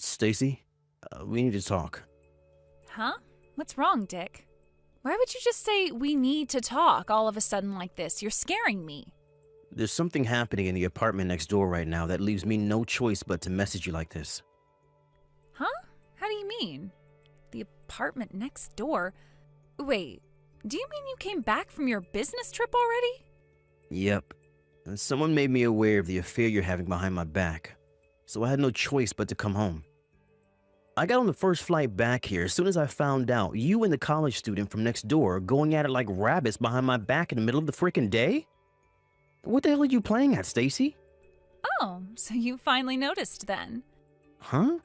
Stacy, we need to talk. Huh? What's wrong, Dick? Why would you just say we need to talk all of a sudden like this? You're scaring me. There's something happening in the apartment next door right now that leaves me no choice but to message you like this. Huh? How do you mean? The apartment next door? Wait, do you mean you came back from your business trip already? Yep. And someone made me aware of the affair you're having behind my back, so I had no choice but to come home. I got on the first flight back here as soon as I found out you and the college student from next door are going at it like rabbits behind my back in the middle of the frickin' day? What the hell are you playing at, Stacy? Oh, so you finally noticed then. Huh?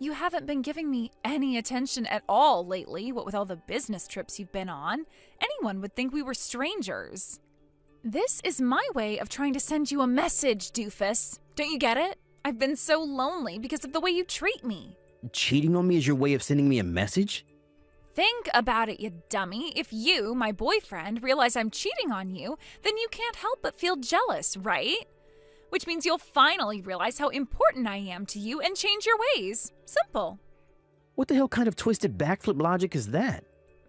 You haven't been giving me any attention at all lately, what with all the business trips you've been on. Anyone would think we were strangers. This is my way of trying to send you a message, doofus. Don't you get it? I've been so lonely because of the way you treat me. Cheating on me is your way of sending me a message? Think about it, you dummy. If you, my boyfriend, realize I'm cheating on you, then you can't help but feel jealous, right? Which means you'll finally realize how important I am to you and change your ways. Simple. What the hell kind of twisted backflip logic is that?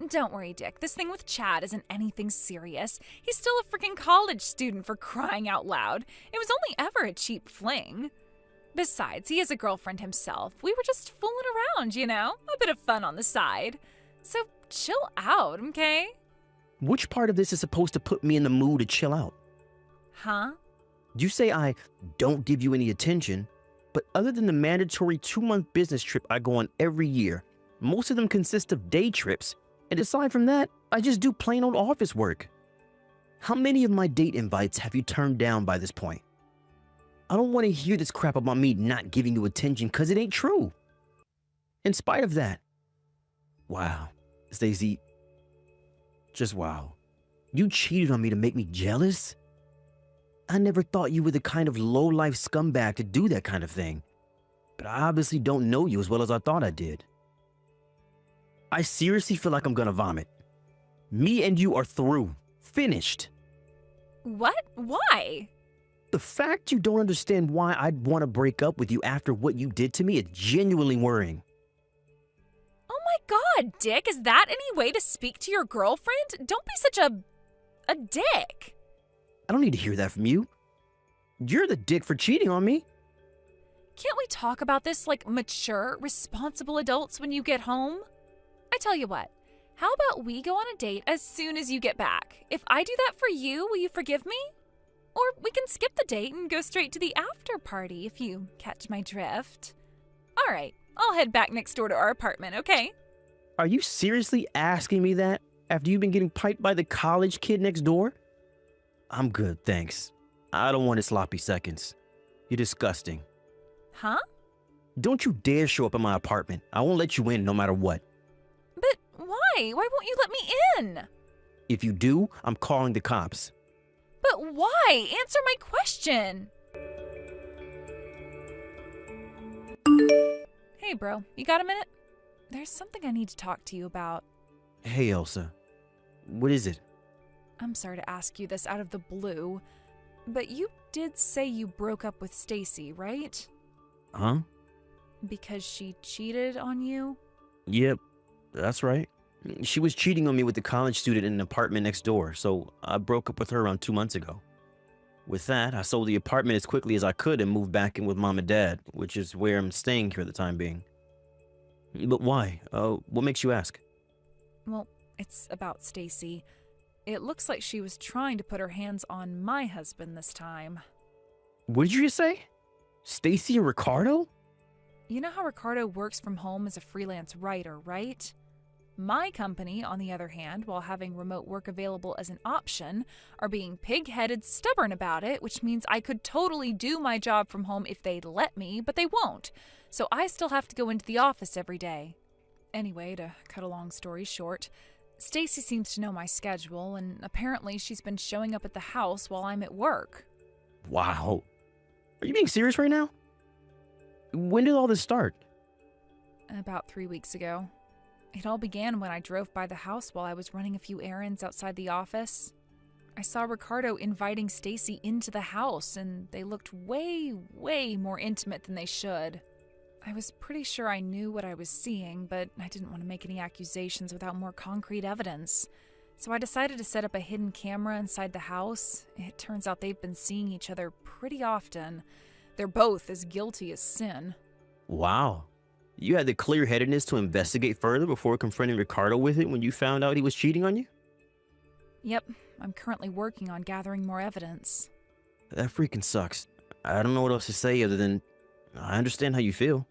Don't worry, Dick. This thing with Chad isn't anything serious. He's still a freaking college student, for crying out loud. It was only ever a cheap fling. Besides, he has a girlfriend himself. We were just fooling around, you know? A bit of fun on the side. So chill out, okay? Which part of this is supposed to put me in the mood to chill out? Huh? You say I don't give you any attention, but other than the mandatory 2-month business trip I go on every year, most of them consist of day trips, and aside from that, I just do plain old office work. How many of my date invites have you turned down by this point? I don't want to hear this crap about me not giving you attention because it ain't true. In spite of that, wow, Stacey, just wow. You cheated on me to make me jealous? I never thought you were the kind of low-life scumbag to do that kind of thing. But I obviously don't know you as well as I thought I did. I seriously feel like I'm gonna vomit. Me and you are through. Finished. What? Why? The fact you don't understand why I'd want to break up with you after what you did to me is genuinely worrying. Oh my god, Dick, is that any way to speak to your girlfriend? Don't be such a dick. I don't need to hear that from you. You're the dick for cheating on me. Can't we talk about this like mature, responsible adults when you get home? I tell you what, how about we go on a date as soon as you get back? If I do that for you, will you forgive me? Or we can skip the date and go straight to the after party if you catch my drift. All right, I'll head back next door to our apartment, okay? Are you seriously asking me that after you've been getting piped by the college kid next door? I'm good, thanks. I don't want any sloppy seconds. You're disgusting. Huh? Don't you dare show up at my apartment. I won't let you in no matter what. But why? Why won't you let me in? If you do, I'm calling the cops. But why? Answer my question. Hey, bro, you got a minute? There's something I need to talk to you about. Hey, Elsa. What is it? I'm sorry to ask you this out of the blue, but you did say you broke up with Stacy, right? Huh? Because she cheated on you? Yep, that's right. She was cheating on me with the college student in an apartment next door, so I broke up with her around 2 months ago. With that, I sold the apartment as quickly as I could and moved back in with Mom and Dad, which is where I'm staying here at the time being. But why? What makes you ask? Well, it's about Stacy. It looks like she was trying to put her hands on my husband this time. What did you just say? Stacy and Ricardo? You know how Ricardo works from home as a freelance writer, right? My company, on the other hand, while having remote work available as an option, are being pig-headed stubborn about it, which means I could totally do my job from home if they'd let me, but they won't. So I still have to go into the office every day. Anyway, to cut a long story short, Stacy seems to know my schedule, and apparently she's been showing up at the house while I'm at work. Wow. Are you being serious right now? When did all this start? About 3 weeks ago. It all began when I drove by the house while I was running a few errands outside the office. I saw Ricardo inviting Stacy into the house, and they looked way, way more intimate than they should. I was pretty sure I knew what I was seeing, but I didn't want to make any accusations without more concrete evidence. So I decided to set up a hidden camera inside the house. It turns out they've been seeing each other pretty often. They're both as guilty as sin. Wow. You had the clear-headedness to investigate further before confronting Ricardo with it when you found out he was cheating on you? Yep, I'm currently working on gathering more evidence. That freaking sucks. I don't know what else to say other than I understand how you feel.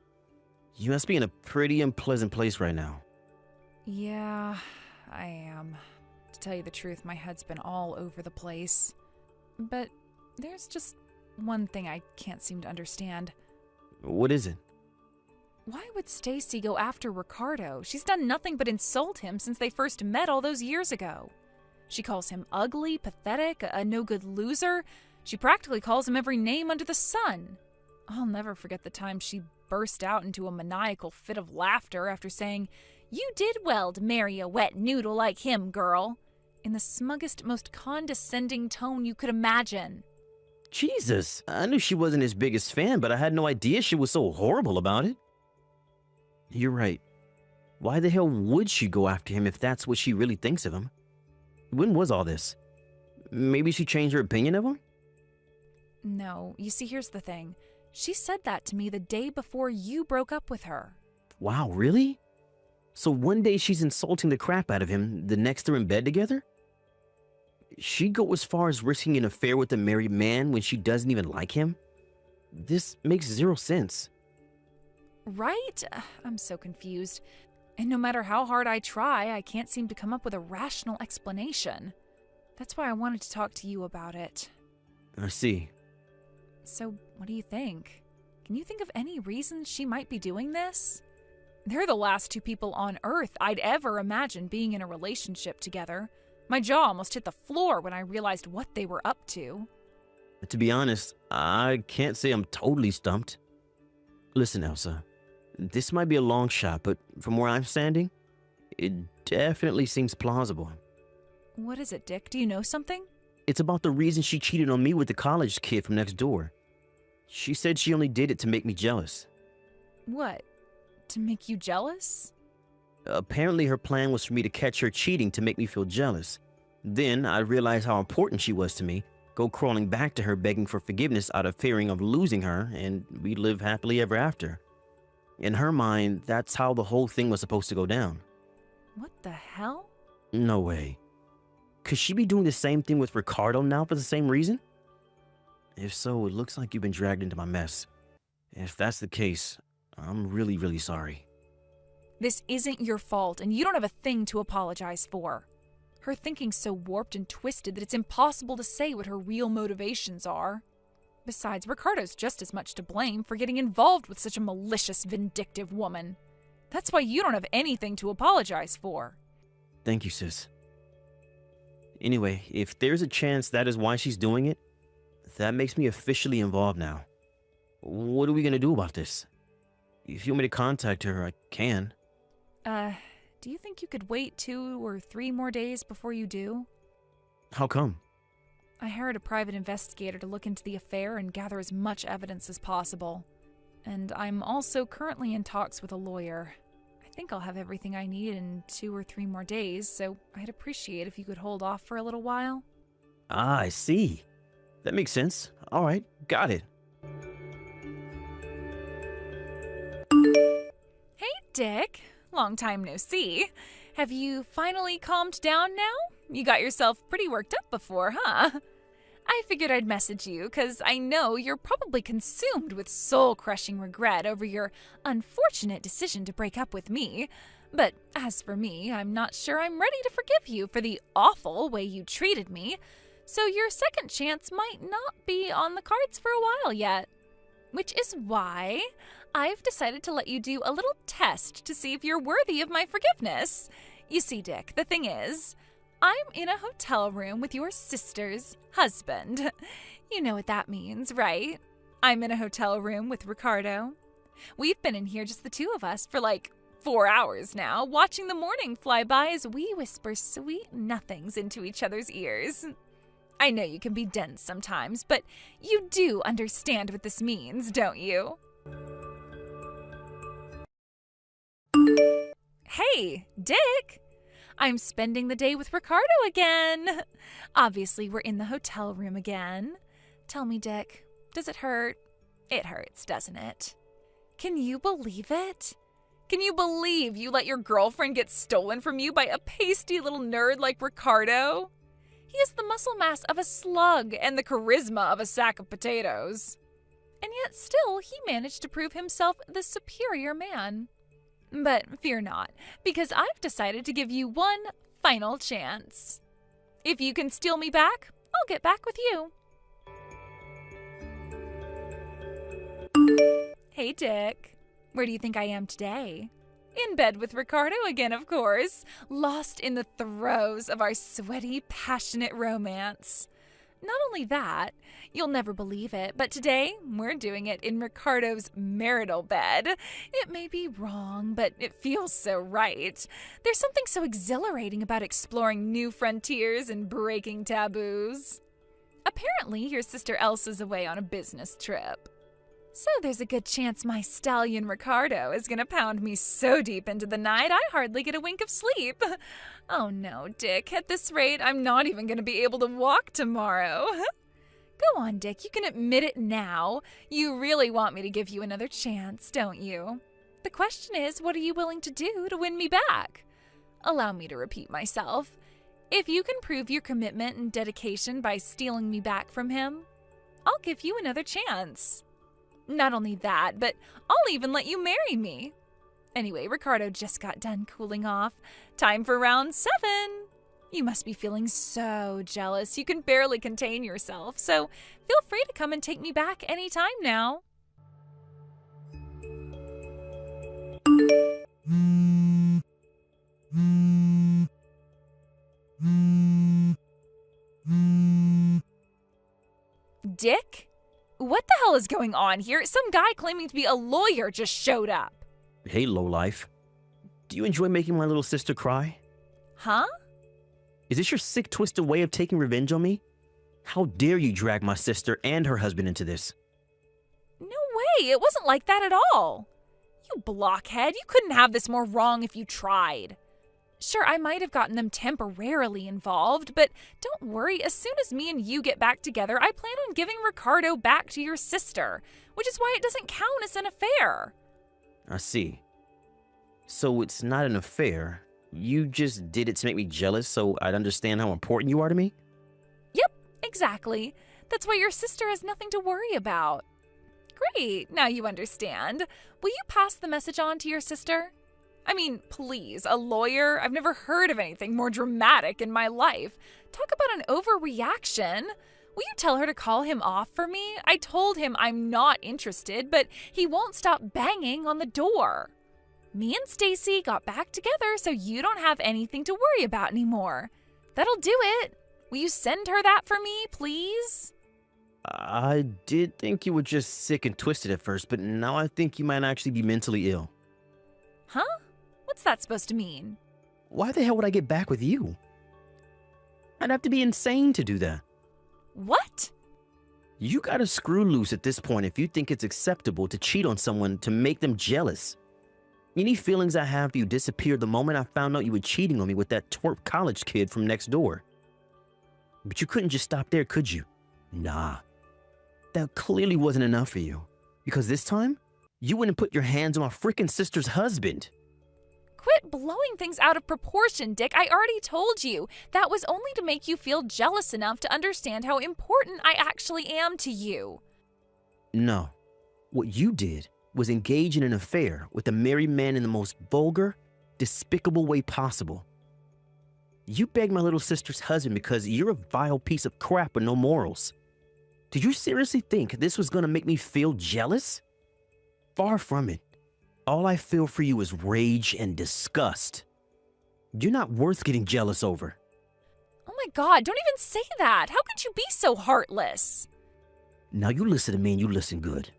You must be in a pretty unpleasant place right now. Yeah, I am. To tell you the truth, my head's been all over the place. But there's just one thing I can't seem to understand. What is it? Why would Stacy go after Ricardo? She's done nothing but insult him since they first met all those years ago. She calls him ugly, pathetic, a no-good loser. She practically calls him every name under the sun. I'll never forget the time she burst out into a maniacal fit of laughter after saying, "You did well to marry a wet noodle like him, girl," in the smuggest, most condescending tone you could imagine. Jesus, I knew she wasn't his biggest fan, but I had no idea she was so horrible about it. You're right. Why the hell would she go after him if that's what she really thinks of him? When was all this? Maybe she changed her opinion of him? No, you see, here's the thing. She said that to me the day before you broke up with her. Wow, really? So one day she's insulting the crap out of him, the next they're in bed together? She'd go as far as risking an affair with a married man when she doesn't even like him? This makes zero sense. Right? I'm so confused. And no matter how hard I try, I can't seem to come up with a rational explanation. That's why I wanted to talk to you about it. I see. So, what do you think? Can you think of any reasons she might be doing this? They're the last two people on Earth I'd ever imagine being in a relationship together. My jaw almost hit the floor when I realized what they were up to. To be honest, I can't say I'm totally stumped. Listen, Elsa, this might be a long shot, but from where I'm standing, it definitely seems plausible. What is it, Dick? Do you know something? It's about the reason she cheated on me with the college kid from next door. She said she only did it to make me jealous. What? To make you jealous? Apparently her plan was for me to catch her cheating to make me feel jealous. Then I realized how important she was to me, go crawling back to her begging for forgiveness out of fearing of losing her, and we live happily ever after. In her mind, that's how the whole thing was supposed to go down. What the hell? No way. Could she be doing the same thing with Ricardo now for the same reason? If so, it looks like you've been dragged into my mess. If that's the case, I'm really sorry. This isn't your fault, and you don't have a thing to apologize for. Her thinking's so warped and twisted that it's impossible to say what her real motivations are. Besides, Ricardo's just as much to blame for getting involved with such a malicious, vindictive woman. That's why you don't have anything to apologize for. Thank you, sis. Anyway, if there's a chance that is why she's doing it, that makes me officially involved now. What are we gonna do about this? If you want me to contact her, I can. Do you think you could wait 2 or 3 more days before you do? How come? I hired a private investigator to look into the affair and gather as much evidence as possible. And I'm also currently in talks with a lawyer. I think I'll have everything I need in 2 or 3 more days, so I'd appreciate if you could hold off for a little while. Ah, I see. That makes sense. All right, got it. Hey, Dick. Long time no see. Have you finally calmed down now? You got yourself pretty worked up before, huh? I figured I'd message you because I know you're probably consumed with soul-crushing regret over your unfortunate decision to break up with me. But as for me, I'm not sure I'm ready to forgive you for the awful way you treated me, so your second chance might not be on the cards for a while yet. Which is why I've decided to let you do a little test to see if you're worthy of my forgiveness. You see, Dick, the thing is, I'm in a hotel room with your sister's husband. You know what that means, right? I'm in a hotel room with Ricardo. We've been in here just the two of us for like 4 hours now, watching the morning fly by as we whisper sweet nothings into each other's ears. I know you can be dense sometimes, but you do understand what this means, don't you? Hey, Dick! I'm spending the day with Ricardo again. Obviously, we're in the hotel room again. Tell me, Dick, does it hurt? It hurts, doesn't it? Can you believe it? Can you believe you let your girlfriend get stolen from you by a pasty little nerd like Ricardo? He has the muscle mass of a slug and the charisma of a sack of potatoes. And yet still, he managed to prove himself the superior man. But fear not, because I've decided to give you one final chance. If you can steal me back, I'll get back with you. Hey, Dick. Where do you think I am today? In bed with Ricardo again, of course, lost in the throes of our sweaty, passionate romance. Not only that, you'll never believe it, but today we're doing it in Ricardo's marital bed. It may be wrong, but it feels so right. There's something so exhilarating about exploring new frontiers and breaking taboos. Apparently, your sister Elsa's away on a business trip. So there's a good chance my stallion Ricardo is going to pound me so deep into the night I hardly get a wink of sleep. Oh no, Dick, at this rate, I'm not even going to be able to walk tomorrow. Go on, Dick, you can admit it now. You really want me to give you another chance, don't you? The question is, what are you willing to do to win me back? Allow me to repeat myself. If you can prove your commitment and dedication by stealing me back from him, I'll give you another chance. Not only that, but I'll even let you marry me. Anyway, Ricardo just got done cooling off. Time for round 7. You must be feeling so jealous you can barely contain yourself, so feel free to come and take me back anytime now. Dick? What the hell is going on here? Some guy claiming to be a lawyer just showed up. Hey, lowlife. Do you enjoy making my little sister cry? Huh? Is this your sick, twisted way of taking revenge on me? How dare you drag my sister and her husband into this? No way, it wasn't like that at all. You blockhead, you couldn't have this more wrong if you tried. Sure, I might have gotten them temporarily involved, but don't worry, as soon as me and you get back together, I plan on giving Ricardo back to your sister, which is why it doesn't count as an affair. I see. So it's not an affair. You just did it to make me jealous so I'd understand how important you are to me? Yep, exactly. That's why your sister has nothing to worry about. Great, now you understand. Will you pass the message on to your sister? I mean, please, a lawyer? I've never heard of anything more dramatic in my life. Talk about an overreaction. Will you tell her to call him off for me? I told him I'm not interested, but he won't stop banging on the door. Me and Stacy got back together so you don't have anything to worry about anymore. That'll do it. Will you send her that for me, please? I did think you were just sick and twisted at first, but now I think you might actually be mentally ill. Huh? What's that supposed to mean? Why the hell would I get back with you? I'd have to be insane to do that. What? You gotta screw loose at this point if you think it's acceptable to cheat on someone to make them jealous. Any feelings I have for you disappeared the moment I found out you were cheating on me with that twerp college kid from next door. But you couldn't just stop there, could you? Nah. That clearly wasn't enough for you. Because this time, you wouldn't put your hands on my frickin' sister's husband. Quit blowing things out of proportion, Dick. I already told you. That was only to make you feel jealous enough to understand how important I actually am to you. No. What you did was engage in an affair with a married man in the most vulgar, despicable way possible. You begged my little sister's husband because you're a vile piece of crap with no morals. Did you seriously think this was gonna make me feel jealous? Far from it. All I feel for you is rage and disgust. You're not worth getting jealous over. Oh my God, don't even say that. How could you be so heartless? Now you listen to me and you listen good.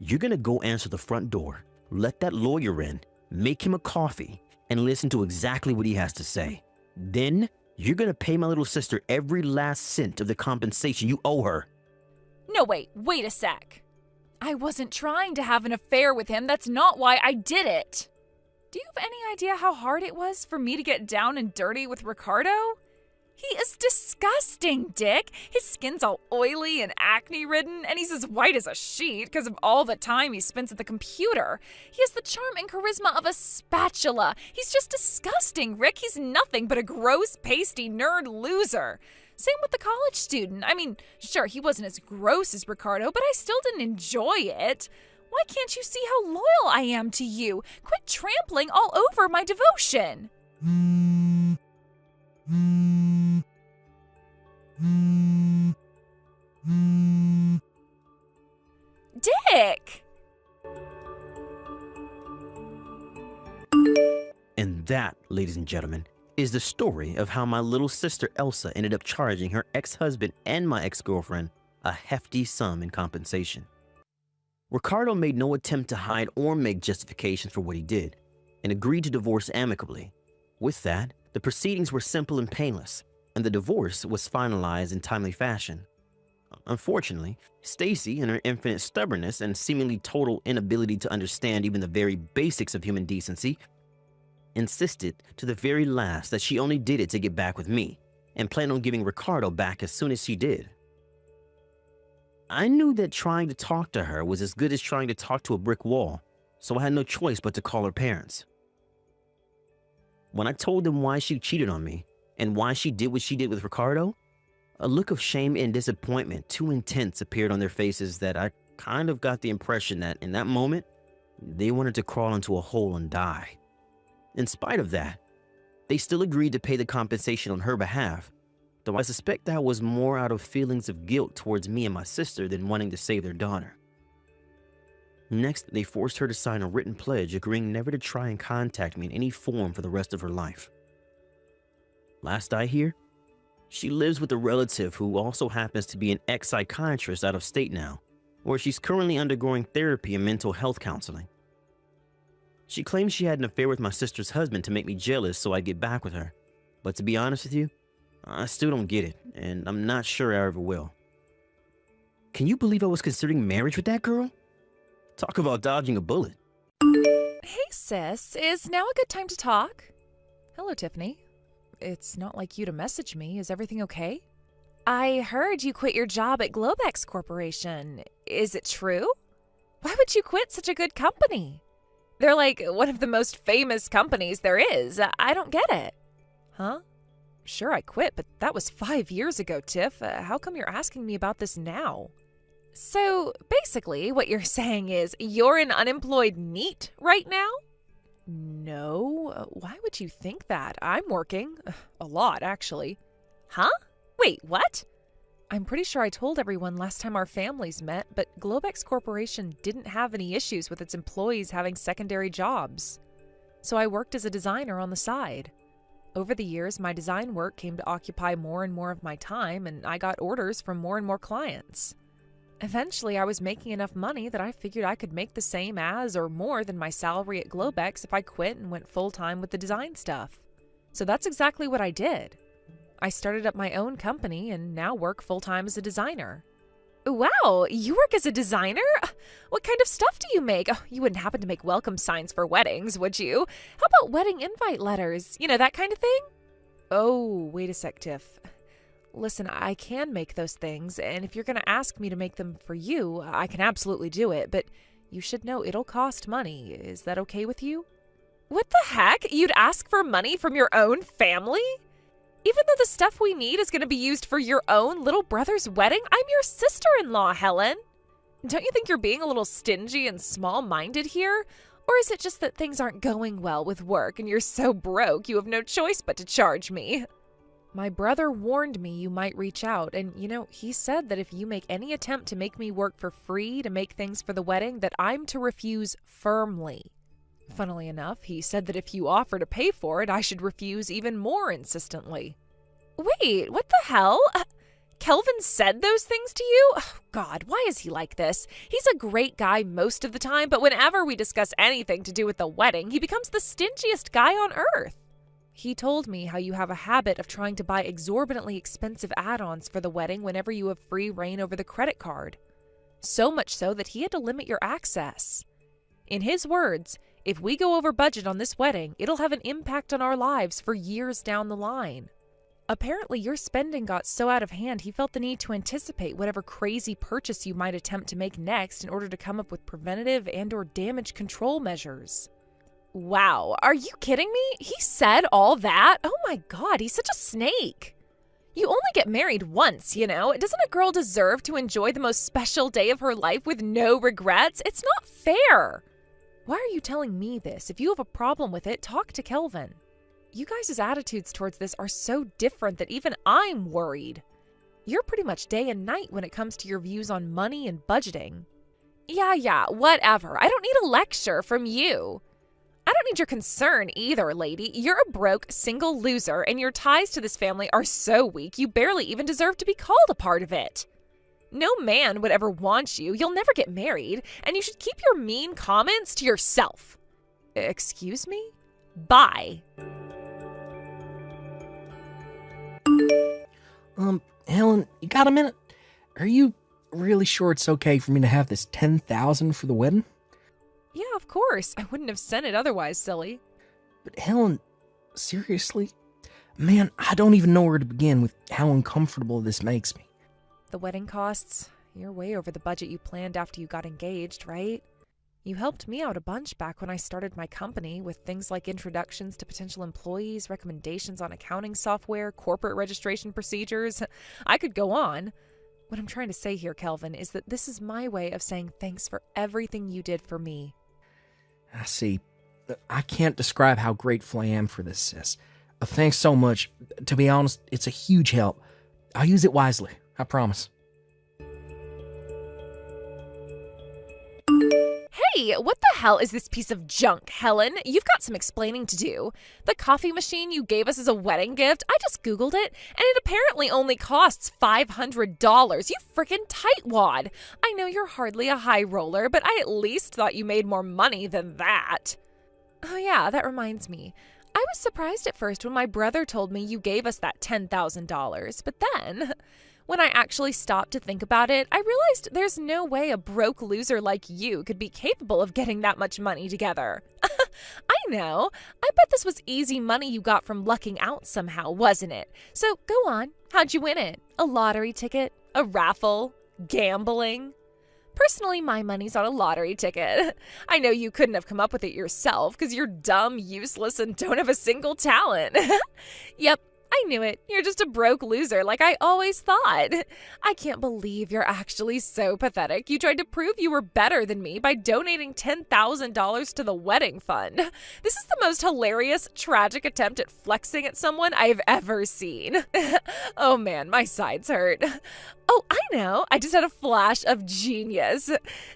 You're gonna go answer the front door, let that lawyer in, make him a coffee, and listen to exactly what he has to say. Then, you're gonna pay my little sister every last cent of the compensation you owe her. No, wait a sec. I wasn't trying to have an affair with him. That's not why I did it. Do you have any idea how hard it was for me to get down and dirty with Ricardo? He is disgusting, Dick. His skin's all oily and acne-ridden, and he's as white as a sheet because of all the time he spends at the computer. He has the charm and charisma of a spatula. He's just disgusting, Rick. He's nothing but a gross, pasty nerd loser. Same with the college student. I mean, sure, he wasn't as gross as Ricardo, but I still didn't enjoy it. Why can't you see how loyal I am to you? Quit trampling all over my devotion. Dick! And that, ladies and gentlemen, is the story of how my little sister Elsa ended up charging her ex-husband and my ex-girlfriend a hefty sum in compensation. Ricardo made no attempt to hide or make justifications for what he did, and agreed to divorce amicably. With that, the proceedings were simple and painless, and the divorce was finalized in timely fashion. Unfortunately, Stacy, in her infinite stubbornness and seemingly total inability to understand even the very basics of human decency, insisted to the very last that she only did it to get back with me, and planned on giving Ricardo back as soon as she did. I knew that trying to talk to her was as good as trying to talk to a brick wall, so I had no choice but to call her parents. When I told them why she cheated on me, and why she did what she did with Ricardo, a look of shame and disappointment too intense appeared on their faces that I kind of got the impression that in that moment, they wanted to crawl into a hole and die. In spite of that, they still agreed to pay the compensation on her behalf, though I suspect that was more out of feelings of guilt towards me and my sister than wanting to save their daughter. Next, they forced her to sign a written pledge agreeing never to try and contact me in any form for the rest of her life. Last I hear, she lives with a relative who also happens to be an ex-psychiatrist out of state now, where she's currently undergoing therapy and mental health counseling. She claims she had an affair with my sister's husband to make me jealous so I'd get back with her, but to be honest with you, I still don't get it, and I'm not sure I ever will. Can you believe I was considering marriage with that girl? Talk about dodging a bullet. Hey, sis. Is now a good time to talk? Hello, Tiffany. It's not like you to message me. Is everything okay? I heard you quit your job at Globex Corporation. Is it true? Why would you quit such a good company? They're like one of the most famous companies there is. I don't get it. Huh? Sure, I quit, but that was 5 years ago, Tiff. How come you're asking me about this now? So, basically, what you're saying is you're an unemployed NEET right now? No. Why would you think that? I'm working. A lot, actually. Huh? Wait, what? I'm pretty sure I told everyone last time our families met, but Globex Corporation didn't have any issues with its employees having secondary jobs. So I worked as a designer on the side. Over the years, my design work came to occupy more and more of my time, and I got orders from more and more clients. Eventually, I was making enough money that I figured I could make the same as or more than my salary at Globex if I quit and went full-time with the design stuff. So that's exactly what I did. I started up my own company and now work full-time as a designer. Wow, you work as a designer? What kind of stuff do you make? Oh, you wouldn't happen to make welcome signs for weddings, would you? How about wedding invite letters? You know, that kind of thing? Oh, wait a sec, Tiff. Listen, I can make those things, and if you're going to ask me to make them for you, I can absolutely do it, but you should know it'll cost money. Is that okay with you? What the heck? You'd ask for money from your own family? Even though the stuff we need is going to be used for your own little brother's wedding? I'm your sister-in-law, Helen. Don't you think you're being a little stingy and small-minded here? Or is it just that things aren't going well with work and you're so broke you have no choice but to charge me? My brother warned me you might reach out, and, you know, he said that if you make any attempt to make me work for free to make things for the wedding, that I'm to refuse firmly. Funnily enough, he said that if you offer to pay for it, I should refuse even more insistently. Wait, what the hell? Kelvin said those things to you? Oh, God, why is he like this? He's a great guy most of the time, but whenever we discuss anything to do with the wedding, he becomes the stingiest guy on earth. He told me how you have a habit of trying to buy exorbitantly expensive add-ons for the wedding whenever you have free reign over the credit card. So much so that he had to limit your access. In his words, If we go over budget on this wedding, it'll have an impact on our lives for years down the line. Apparently, your spending got so out of hand he felt the need to anticipate whatever crazy purchase you might attempt to make next in order to come up with preventative and/or damage control measures. Wow, are you kidding me? He said all that? Oh my God, he's such a snake. You only get married once, you know? Doesn't a girl deserve to enjoy the most special day of her life with no regrets? It's not fair. Why are you telling me this? If you have a problem with it, talk to Kelvin. You guys' attitudes towards this are so different that even I'm worried. You're pretty much day and night when it comes to your views on money and budgeting. Yeah, whatever. I don't need a lecture from you. I don't need your concern either, lady. You're a broke, single loser, and your ties to this family are so weak you barely even deserve to be called a part of it. No man would ever want you. You'll never get married, and you should keep your mean comments to yourself. Excuse me? Bye. Helen, you got a minute? Are you really sure it's okay for me to have this $10,000 for the wedding? Yeah, of course. I wouldn't have sent it otherwise, silly. But Helen, seriously? Man, I don't even know where to begin with how uncomfortable this makes me. The wedding costs? You're way over the budget you planned after you got engaged, right? You helped me out a bunch back when I started my company with things like introductions to potential employees, recommendations on accounting software, corporate registration procedures. I could go on. What I'm trying to say here, Kelvin, is that this is my way of saying thanks for everything you did for me. I see. I can't describe how grateful I am for this, sis. Thanks so much. To be honest, it's a huge help. I'll use it wisely. I promise. Hey, what the hell is this piece of junk, Helen? You've got some explaining to do. The coffee machine you gave us as a wedding gift, I just Googled it, and it apparently only costs $500. You frickin' tightwad. I know you're hardly a high roller, but I at least thought you made more money than that. Oh yeah, that reminds me. I was surprised at first when my brother told me you gave us that $10,000, but then, when I actually stopped to think about it, I realized there's no way a broke loser like you could be capable of getting that much money together. I know. I bet this was easy money you got from lucking out somehow, wasn't it? So go on. How'd you win it? A lottery ticket? A raffle? Gambling? Personally, my money's on a lottery ticket. I know you couldn't have come up with it yourself because you're dumb, useless, and don't have a single talent. Yep, I knew it. You're just a broke loser like I always thought. I can't believe you're actually so pathetic. You tried to prove you were better than me by donating $10,000 to the wedding fund. This is the most hilarious, tragic attempt at flexing at someone I've ever seen. Oh man, my sides hurt. Oh, I know. I just had a flash of genius.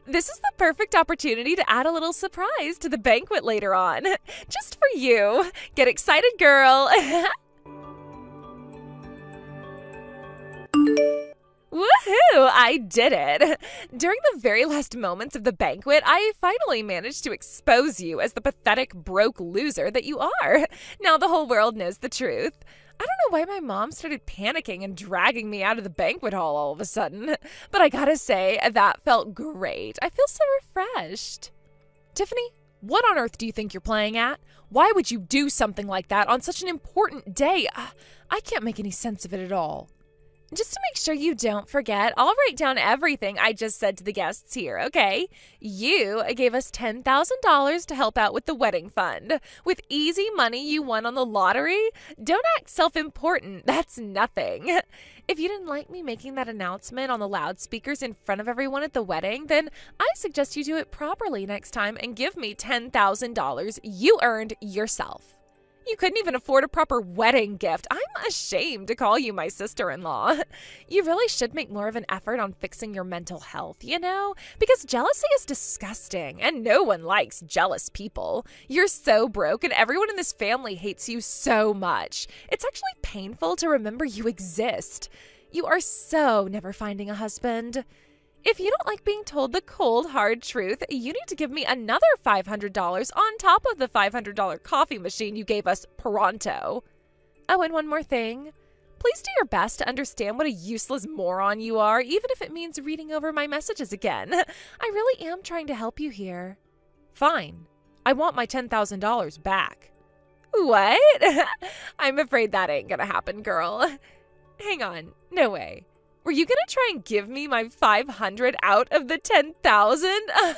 This is the perfect opportunity to add a little surprise to the banquet later on. Just for you. Get excited, girl. Woohoo! I did it! During the very last moments of the banquet, I finally managed to expose you as the pathetic, broke loser that you are. Now the whole world knows the truth. I don't know why my mom started panicking and dragging me out of the banquet hall all of a sudden, but I gotta say, that felt great. I feel so refreshed. Tiffany, what on earth do you think you're playing at? Why would you do something like that on such an important day? I can't make any sense of it at all. Just to make sure you don't forget, I'll write down everything I just said to the guests here, okay? You gave us $10,000 to help out with the wedding fund. With easy money you won on the lottery? Don't act self-important. That's nothing. If you didn't like me making that announcement on the loudspeakers in front of everyone at the wedding, then I suggest you do it properly next time and give me $10,000 you earned yourself. You couldn't even afford a proper wedding gift. I'm ashamed to call you my sister-in-law. You really should make more of an effort on fixing your mental health, you know? Because jealousy is disgusting, and no one likes jealous people. You're so broke, and everyone in this family hates you so much. It's actually painful to remember you exist. You are so never finding a husband. If you don't like being told the cold, hard truth, you need to give me another $500 on top of the $500 coffee machine you gave us pronto. Oh, and one more thing. Please do your best to understand what a useless moron you are, even if it means reading over my messages again. I really am trying to help you here. Fine. I want my $10,000 back. What? I'm afraid that ain't gonna happen, girl. Hang on, no way. Were you gonna try and give me my $500 out of the $10,000?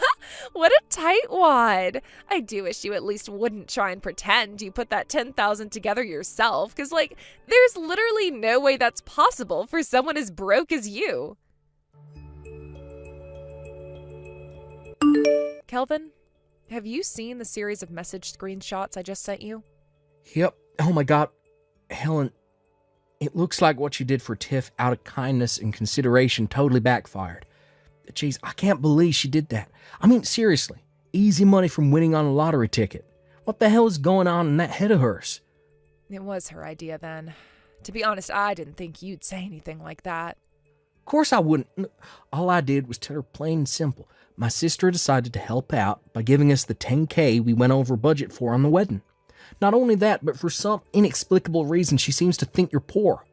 What a tightwad. I do wish you at least wouldn't try and pretend you put that $10,000 together yourself, because, there's literally no way that's possible for someone as broke as you. Kelvin, have you seen the series of message screenshots I just sent you? Yep. Oh my God. Helen, it looks like what you did for Tiff out of kindness and consideration totally backfired. Jeez, I can't believe she did that. I mean, seriously, easy money from winning on a lottery ticket. What the hell is going on in that head of hers? It was her idea then. To be honest, I didn't think you'd say anything like that. Of course I wouldn't. All I did was tell her plain and simple. My sister decided to help out by giving us the $10K we went over budget for on the wedding. Not only that, but for some inexplicable reason, she seems to think you're poor.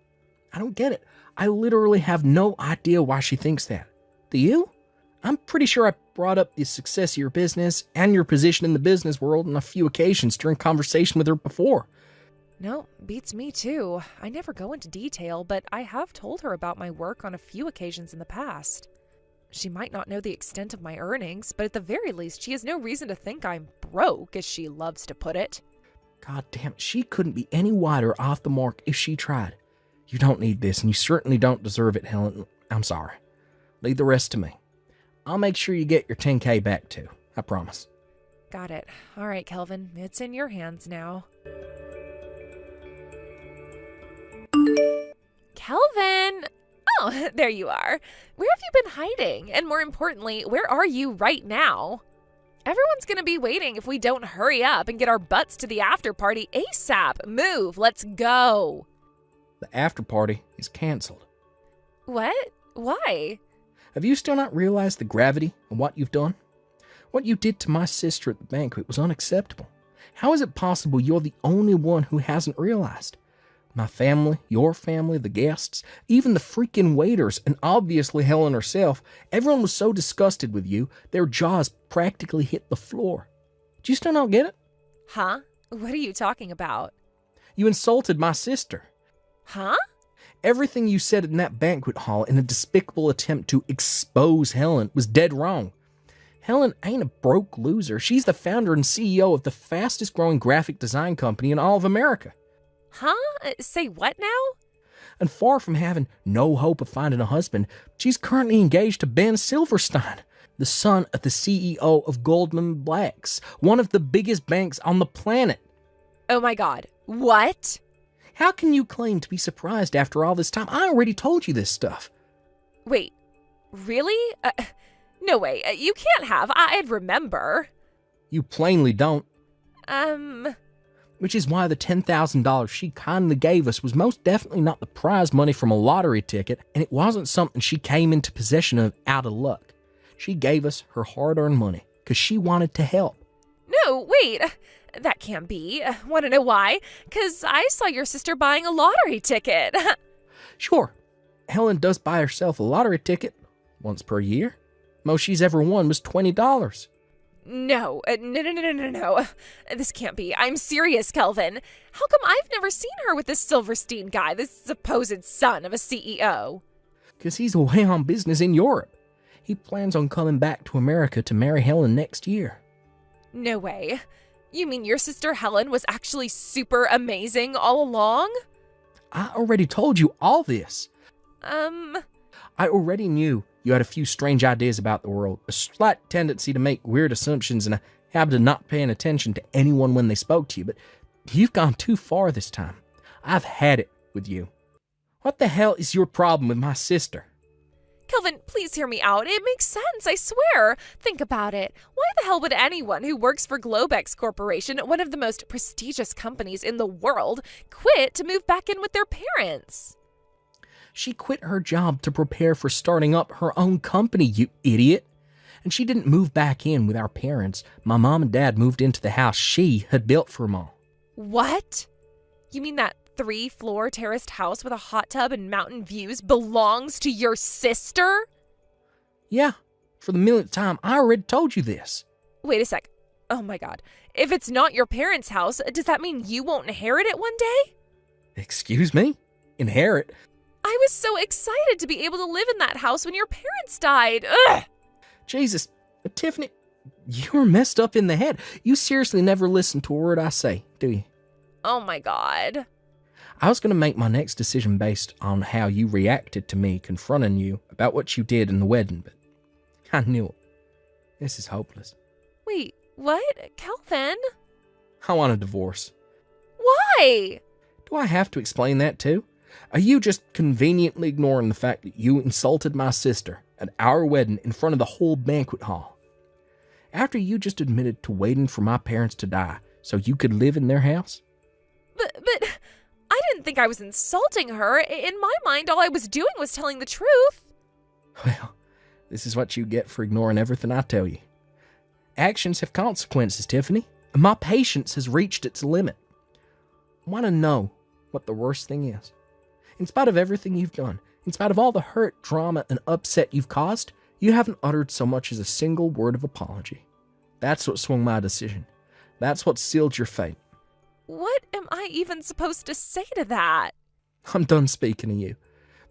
I don't get it. I literally have no idea why she thinks that. Do you? I'm pretty sure I brought up the success of your business and your position in the business world on a few occasions during conversation with her before. No, beats me too. I never go into detail, but I have told her about my work on a few occasions in the past. She might not know the extent of my earnings, but at the very least, she has no reason to think I'm broke, as she loves to put it. God damn it, she couldn't be any wider off the mark if she tried. You don't need this, and you certainly don't deserve it, Helen. I'm sorry. Leave the rest to me. I'll make sure you get your $10K back too. I promise. Got it. All right, Kelvin. It's in your hands now. Kelvin! Oh, there you are. Where have you been hiding? And more importantly, where are you right now? Everyone's gonna be waiting if we don't hurry up and get our butts to the after party ASAP. Move, let's go. The after party is canceled. What? Why? Have you still not realized the gravity of what you've done? What you did to my sister at the banquet was unacceptable. How is it possible you're the only one who hasn't realized? My family, your family, the guests, even the freaking waiters, and obviously Helen herself, everyone was so disgusted with you, their jaws practically hit the floor. Do you still not get it? Huh? What are you talking about? You insulted my sister. Huh? Everything you said in that banquet hall in a despicable attempt to expose Helen was dead wrong. Helen ain't a broke loser. She's the founder and CEO of the fastest growing graphic design company in all of America. Huh? Say what now? And far from having no hope of finding a husband, she's currently engaged to Ben Silverstein, the son of the CEO of Goldman Sachs, one of the biggest banks on the planet. Oh my God. What? How can you claim to be surprised after all this time? I already told you this stuff. Wait, really? No way. You can't have. I'd remember. You plainly don't. Which is why the $10,000 she kindly gave us was most definitely not the prize money from a lottery ticket, and it wasn't something she came into possession of out of luck. She gave us her hard-earned money because she wanted to help. No, wait. That can't be. Want to know why? Because I saw your sister buying a lottery ticket. Sure. Helen does buy herself a lottery ticket once per year. Most she's ever won was $20. No. This can't be. I'm serious, Kelvin. How come I've never seen her with this Silverstein guy, this supposed son of a CEO? Because he's away on business in Europe. He plans on coming back to America to marry Helen next year. No way. You mean your sister Helen was actually super amazing all along? I already told you all this. I already knew you had a few strange ideas about the world, a slight tendency to make weird assumptions, and a habit of not paying attention to anyone when they spoke to you, but you've gone too far this time. I've had it with you. What the hell is your problem with my sister? Kelvin, please hear me out. It makes sense, I swear. Think about it. Why the hell would anyone who works for Globex Corporation, one of the most prestigious companies in the world, quit to move back in with their parents? She quit her job to prepare for starting up her own company, you idiot. And she didn't move back in with our parents. My mom and dad moved into the house she had built for them all. What? You mean that 3-floor terraced house with a hot tub and mountain views belongs to your sister? Yeah, for the millionth time, I already told you this. Wait a sec. Oh my god. If it's not your parents' house, does that mean you won't inherit it one day? Excuse me? Inherit? I was so excited to be able to live in that house when your parents died. Ugh! Jesus, Tiffany, you're messed up in the head. You seriously never listen to a word I say, do you? Oh my god. I was going to make my next decision based on how you reacted to me confronting you about what you did in the wedding, but I knew it. This is hopeless. Wait, what? Calvin? I want a divorce. Why? Do I have to explain that too? Are you just conveniently ignoring the fact that you insulted my sister at our wedding in front of the whole banquet hall? After you just admitted to waiting for my parents to die so you could live in their house? But I didn't think I was insulting her. In my mind, all I was doing was telling the truth. Well, this is what you get for ignoring everything I tell you. Actions have consequences, Tiffany, and my patience has reached its limit. Want to know what the worst thing is? In spite of everything you've done, in spite of all the hurt, drama, and upset you've caused, you haven't uttered so much as a single word of apology. That's what swung my decision. That's what sealed your fate. What am I even supposed to say to that? I'm done speaking to you.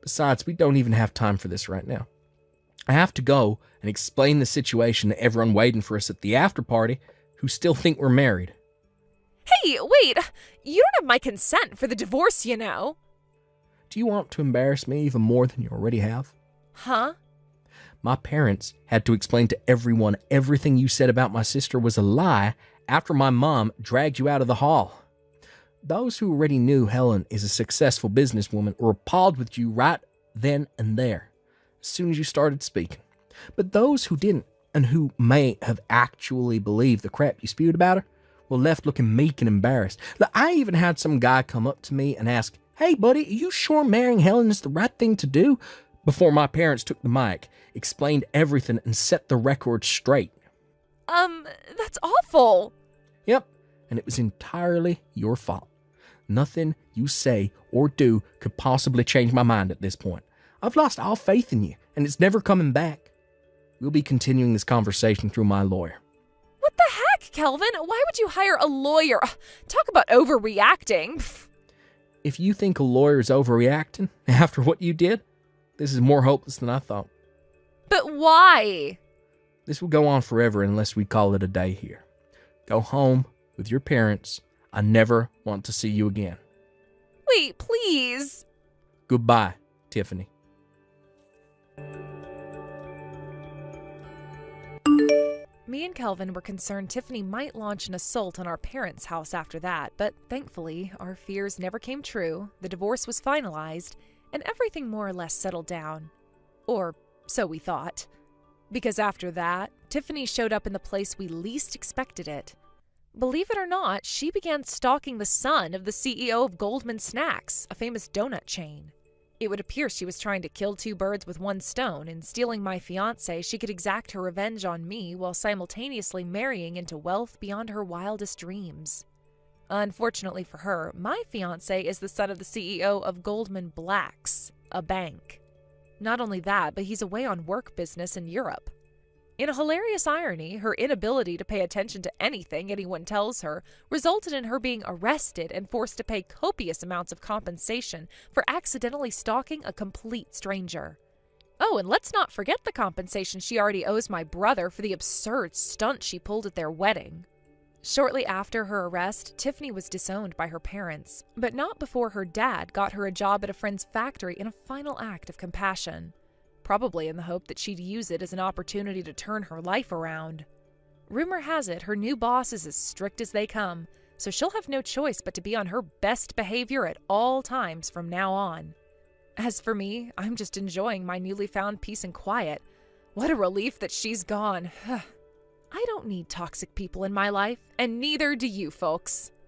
Besides, we don't even have time for this right now. I have to go and explain the situation to everyone waiting for us at the after party who still think we're married. Hey, wait! You don't have my consent for the divorce, you know. Do you want to embarrass me even more than you already have? Huh? My parents had to explain to everyone everything you said about my sister was a lie after my mom dragged you out of the hall. Those who already knew Helen is a successful businesswoman were appalled with you right then and there, as soon as you started speaking. But those who didn't, and who may have actually believed the crap you spewed about her, were left looking meek and embarrassed. I even had some guy come up to me and ask, "Hey buddy, are you sure marrying Helen is the right thing to do?" Before my parents took the mic, explained everything, and set the record straight. That's awful. Yep, and it was entirely your fault. Nothing you say or do could possibly change my mind at this point. I've lost all faith in you, and it's never coming back. We'll be continuing this conversation through my lawyer. What the heck, Kelvin? Why would you hire a lawyer? Talk about overreacting. If you think a lawyer is overreacting after what you did, this is more hopeless than I thought. But why? This will go on forever unless we call it a day here. Go home with your parents. I never want to see you again. Wait, please. Goodbye, Tiffany. Me and Kelvin were concerned Tiffany might launch an assault on our parents' house after that, but thankfully, our fears never came true, the divorce was finalized, and everything more or less settled down. Or so we thought. Because after that, Tiffany showed up in the place we least expected it. Believe it or not, she began stalking the son of the CEO of Goldman Snacks, a famous donut chain. It would appear she was trying to kill two birds with one stone. In stealing my fiancé, she could exact her revenge on me while simultaneously marrying into wealth beyond her wildest dreams. Unfortunately for her, my fiancé is the son of the CEO of Goldman Blacks, a bank. Not only that, but he's away on work business in Europe. In a hilarious irony, her inability to pay attention to anything anyone tells her resulted in her being arrested and forced to pay copious amounts of compensation for accidentally stalking a complete stranger. Oh, and let's not forget the compensation she already owes my brother for the absurd stunt she pulled at their wedding. Shortly after her arrest, Tiffany was disowned by her parents, but not before her dad got her a job at a friend's factory in a final act of compassion. Probably in the hope that she'd use it as an opportunity to turn her life around. Rumor has it her new boss is as strict as they come, so she'll have no choice but to be on her best behavior at all times from now on. As for me, I'm just enjoying my newly found peace and quiet. What a relief that she's gone. I don't need toxic people in my life, and neither do you folks.